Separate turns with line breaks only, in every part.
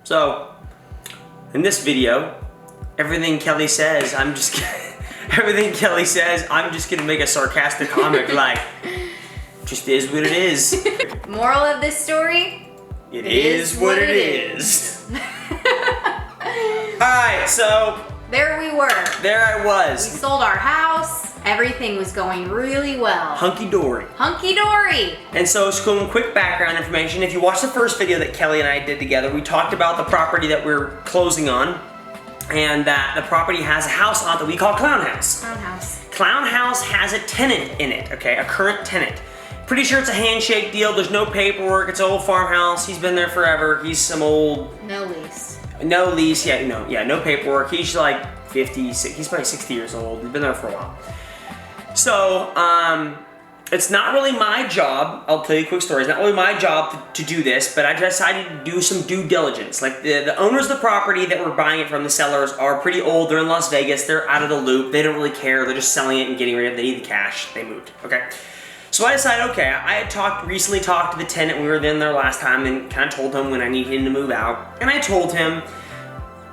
So, in this video, everything Kelly says, I'm just gonna make a sarcastic comment like, just is what it is.
Moral of this story?
It is what it is. Alright, so
there we were.
there I was.
We sold our house. Everything was going really well.
Hunky-dory.
Hunky-dory.
And so, some quick background information. If you watched the first video that Kelly and I did together, we talked about the property that we're closing on, and that the property has a house on it that we call Clown House.
Clown House.
Clown House has a tenant in it, okay, a current tenant. Pretty sure it's a handshake deal. There's no paperwork. It's an old farmhouse. He's been there forever. He's some old...
No lease.
No lease, no paperwork. He's like 50, he's probably 60 years old. He's been there for a while. So, it's not really my job. I'll tell you a quick story. It's not really my job to do this, but I decided to do some due diligence. Like the owners of the property that we're buying it from, the sellers, are pretty old. They're in Las Vegas. They're out of the loop. They don't really care. They're just selling it and getting rid of it. They need the cash. They moved, okay? So I decided, okay, I had recently talked to the tenant. We were in there last time and kind of told him when I need him to move out. And I told him,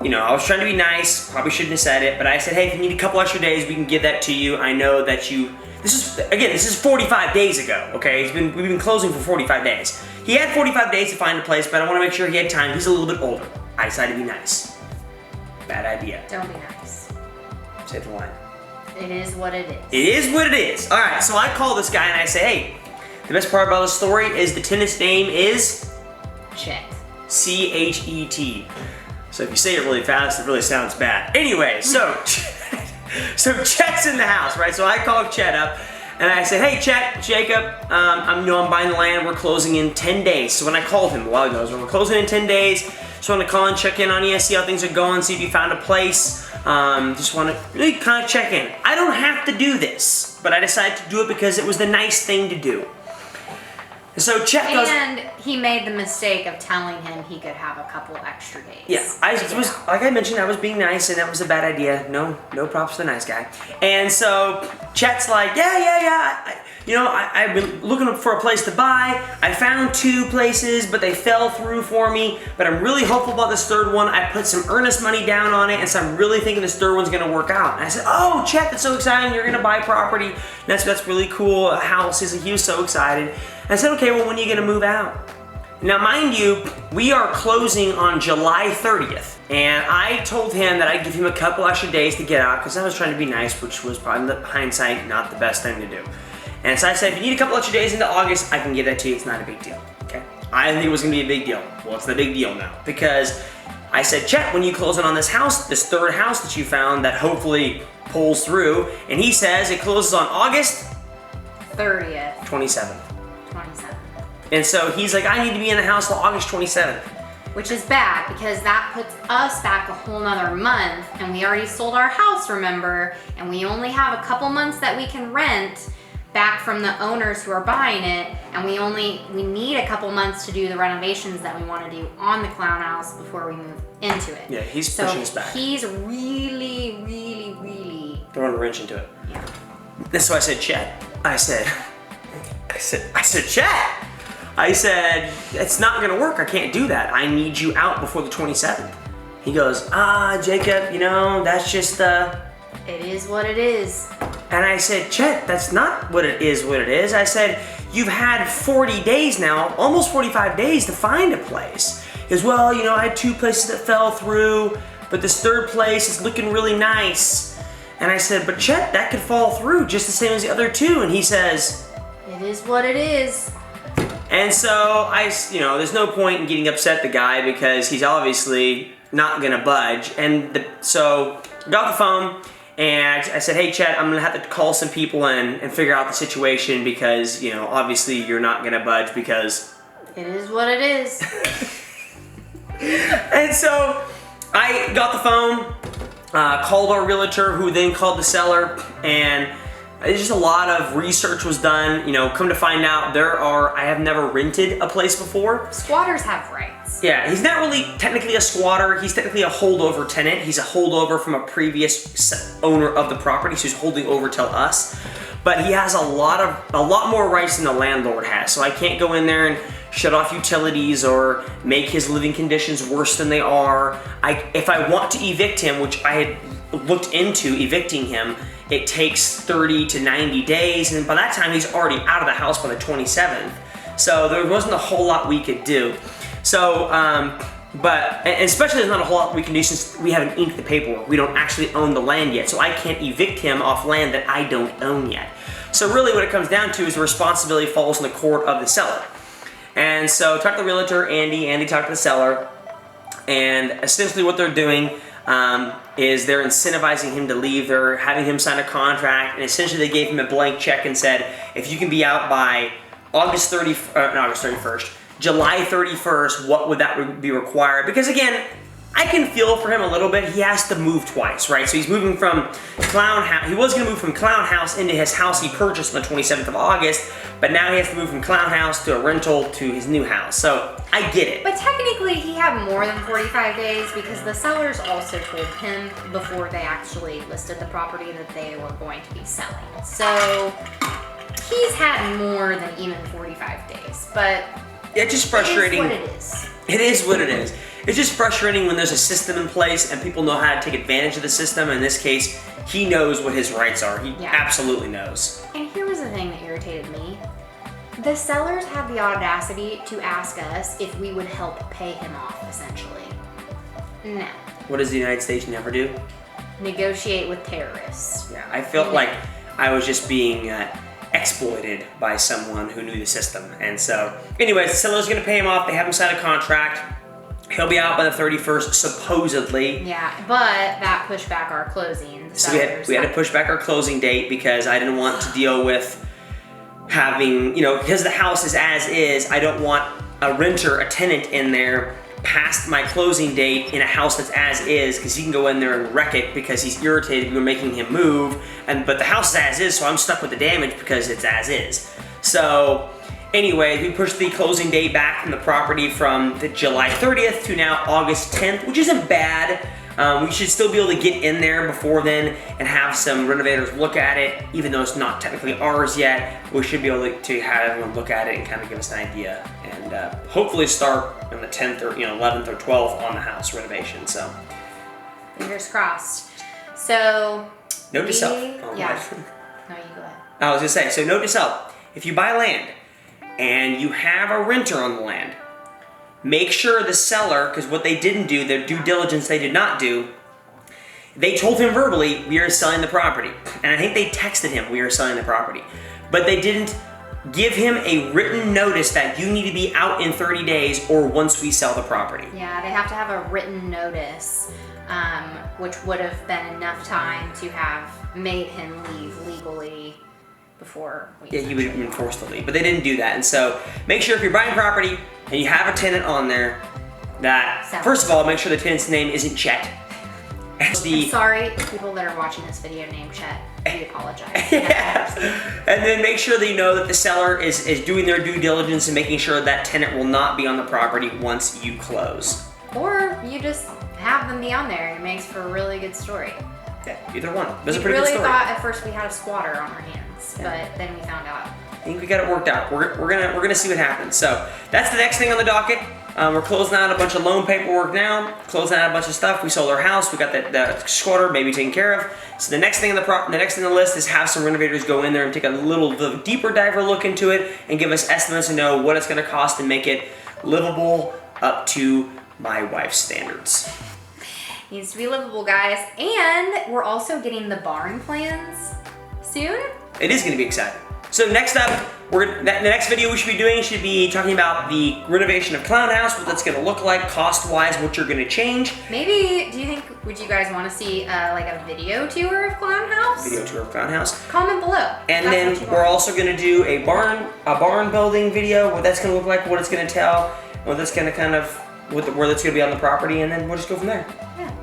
you know, I was trying to be nice, probably shouldn't have said it, but I said, hey, if you need a couple extra days, we can give that to you. I know that this is 45 days ago, okay? We've been closing for 45 days. He had 45 days to find a place, but I want to make sure he had time. He's a little bit older. I decided to be nice. Bad idea.
Don't be nice.
Say the line.
It is what it is.
It is what it is. All right, so I call this guy and I say, hey, the best part about the story is the tenant's name is?
Chet.
C-H-E-T. So if you say it really fast, it really sounds bad. Anyway, so Chet's in the house, right? So I called Chet up and I said, hey Chet, Jacob, I'm buying the land, we're closing in 10 days. So when I called him a while ago, we're closing in 10 days. Just want to call and check in on you, see how things are going, see if you found a place. Just want to really kind of check in. I don't have to do this, but I decided to do it because it was the nice thing to do. So Chet goes,
and he made the mistake of telling him he could have a couple extra days.
Yeah, like I mentioned, I was being nice, and that was a bad idea. No props to the nice guy. And so Chet's like, yeah. I've been looking for a place to buy. I found 2 places, but they fell through for me. But I'm really hopeful about this third one. I put some earnest money down on it, and so I'm really thinking this third one's gonna work out. And I said, oh, Chet, that's so exciting. You're gonna buy property. That's really cool. A house. He was so excited. I said, okay, well, when are you gonna move out? Now, mind you, we are closing on July 30th. And I told him that I'd give him a couple extra days to get out because I was trying to be nice, which was probably in hindsight not the best thing to do. And so I said, if you need a couple extra days into August, I can give that to you. It's not a big deal, okay? I didn't think it was gonna be a big deal. Well, it's a big deal now because I said, Chet, when you closing on this house, this third house that you found that hopefully pulls through, and he says it closes on August
30th.
27th.
27th.
And so he's like, I need to be in the house till August 27th.
Which is bad because that puts us back a whole nother month, and we already sold our house, remember? And we only have a couple months that we can rent back from the owners who are buying it, and we need a couple months to do the renovations that we want to do on the Clown House before we move into it.
Yeah, he's pushing us back.
He's really
throwing a wrench into it.
Yeah.
That's why I said, Chet. I said, Chet. I said, it's not gonna work. I can't do that. I need you out before the 27th. He goes, Jacob, that's just
It is what it is.
And I said, Chet, that's not what it is. I said, you've had 40 days now, almost 45 days to find a place. He goes, well, I had 2 places that fell through, but this third place is looking really nice. And I said, but Chet, that could fall through just the same as the other 2. And he says,
it is what it is.
And so there's no point in getting upset at the guy because he's obviously not gonna budge. And so I got the phone. And I said, hey, Chet, I'm gonna have to call some people and figure out the situation because, obviously you're not gonna budge because...
It is what it is.
And so I got the phone, called our realtor who then called the seller, and just a lot of research was done. Come to find out I have never rented a place before.
Squatters have rights.
Yeah, he's not really technically a squatter. He's technically a holdover tenant. He's a holdover from a previous owner of the property, so he's holding over to us. But he has a lot more rights than the landlord has. So I can't go in there and shut off utilities or make his living conditions worse than they are. If I want to evict him, which I had looked into evicting him, it takes 30 to 90 days, and by that time he's already out of the house by the 27th. So there wasn't a whole lot we could do. So, but especially there's not a whole lot we can do since we haven't inked the paperwork. We don't actually own the land yet, so I can't evict him off land that I don't own yet. So really what it comes down to is the responsibility falls in the court of the seller. And so talk to the realtor, Andy talked to the seller, and essentially what they're doing is they're incentivizing him to leave. They're having him sign a contract, and essentially they gave him a blank check and said, if you can be out by July 31st, what would that be required? Because again, I can feel for him a little bit. He has to move twice, right? So he's moving from Clown House. He was going to move from Clown House into his house he purchased on the 27th of August, but now he has to move from Clown House to a rental to his new house. So I get it.
But technically, he had more than 45 days because the sellers also told him before they actually listed the property that they were going to be selling. So he's had more than even 45 days, but
it's just frustrating.
It is what it is.
It is what it is. It's just frustrating when there's a system in place and people know how to take advantage of the system. In this case, he knows what his rights are. He absolutely knows.
And here was the thing that irritated me. The sellers had the audacity to ask us if we would help pay him off, essentially. No.
What does the United States never do?
Negotiate with terrorists.
Yeah, I felt like I was just being exploited by someone who knew the system. And so, anyways, the seller's gonna pay him off. They have him sign a contract. He'll be out by the 31st, supposedly.
Yeah, but that pushed back our closing.
So we had to push back our closing date because I didn't want to deal with having, because the house is as is, I don't want a renter, a tenant in there past my closing date in a house that's as is, because he can go in there and wreck it because he's irritated we're making him move, but the house is as is, so I'm stuck with the damage because it's as is. So anyway, we pushed the closing date back from the property from the July 30th to now August 10th, which isn't bad. We should still be able to get in there before then and have some renovators look at it, even though it's not technically ours yet. We should be able to have everyone look at it and kind of give us an idea, and hopefully start on the 10th or 11th or 12th on the house renovation. So
fingers crossed. So
note to self.
Yeah. No, you go ahead.
I was gonna say, so note to self: if you buy land and you have a renter on the land, make sure the seller, because what they didn't do, their due diligence they did not do, they told him verbally, we are selling the property. And I think they texted him, we are selling the property. But they didn't give him a written notice that you need to be out in 30 days or once we sell the property.
Yeah, they have to have a written notice, which would have been enough time to have made him leave legally before we
he would have been forced to leave, but they didn't do that. And so make sure if you're buying property and you have a tenant on there that, first of all, make sure the tenant's name isn't Chet.
I'm sorry, people that are watching this video named Chet. We apologize.
And then make sure that you know that the seller is doing their due diligence and making sure that tenant will not be on the property once you close.
Or you just have them be on there and it makes for a really good story.
Yeah, either one. That's a
we
pretty
really
good story.
thought at first we had a squatter on our hands, but then we found out.
I think we got it worked out. We're gonna see what happens. So that's the next thing on the docket. We're closing out a bunch of loan paperwork now. Closing out a bunch of stuff. We sold our house. We got the squatter maybe taken care of. So the next thing on the list is have some renovators go in there and take a little deeper diver look into it and give us estimates to know what it's gonna cost and make it livable up to my wife's standards.
Needs to be livable, guys. And we're also getting the barn plans soon.
It is going to be exciting. So next up, the next video we should be doing should be talking about the renovation of Clown House, what that's going to look like, cost-wise, what you're going to change.
Maybe, would you guys want to see like a video tour of Clown House?
Video tour of Clown House.
Comment below.
And then we're also going to do a barn building video, what that's going to look like, what it's going to tell, what that's going to kind of, where that's going to be on the property, and then we'll just go from there.
Yeah.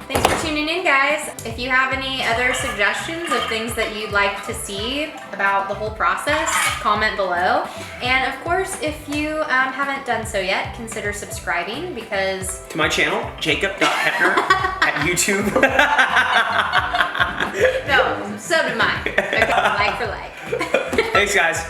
Thanks for tuning in, guys. If you have any other suggestions of things that you'd like to see about the whole process, comment below. And of course, if you haven't done so yet, consider subscribing because...
To my channel, jacob.hepner at YouTube.
No, sub to mine. Okay, like for like.
Thanks, guys.